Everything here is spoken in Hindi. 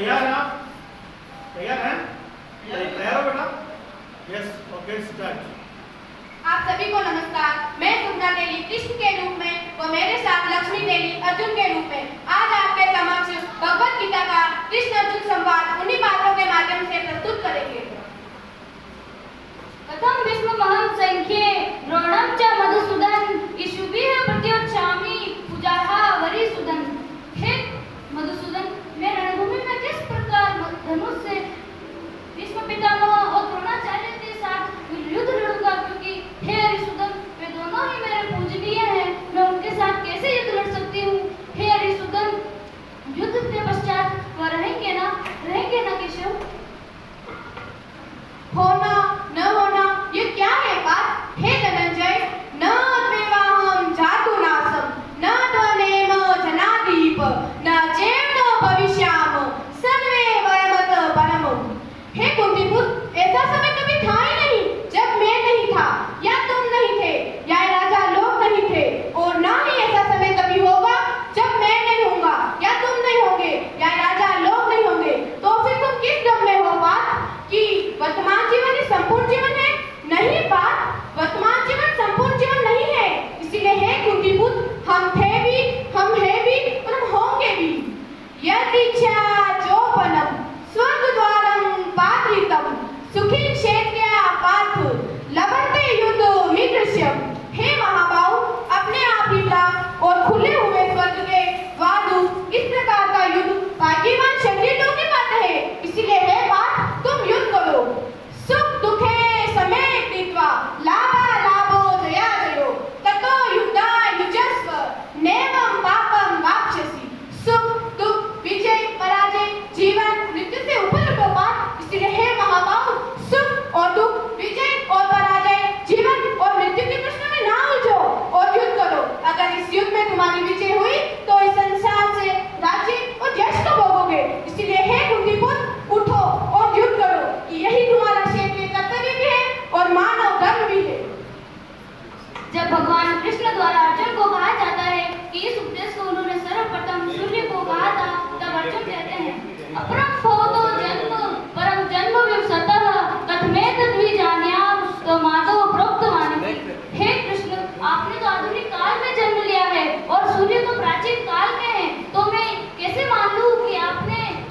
तैयार हैं आप? तैयार हैं? तैयार हो बेटा? Yes, okay start. आप सभी को नमस्कार। मैं सुगना तेली कृष्ण के रूप में व मेरे साथ लक्ष्मी तेली अर्जुन के रूप में आज आपके समक्ष भगवत गीता का कृष्ण अर्जुन संवाद उन्हीं पात्रों के माध्यम से प्रस्तुत करेंगे। कथम विस्ममहं संख्ये द्रोणं च मधुसूदन इषुभिः प्रत्योच्छामि पूजार्हा वरिसूदन। हे मधुसूदन, मैं रणभूमि में किस प्रकार धनुष से भीष्म पितामह और द्रोणाचार्य के साथ युद्ध लड़ूंगा, क्योंकि हे हरिसूदन, वे दोनों ही मेरे पूजनीय हैं। मैं उनके साथ कैसे युद्ध लड़ सकती हूँ? हे हरिसूदन, युद्ध के पश्चात वह रहेंगे ना केशव? होना न होना ये क्या है बात? हे धनंजय, न द्वेवाहं जातुनासं न ध्वनेम जनादीप न चेन्न भविष्यामि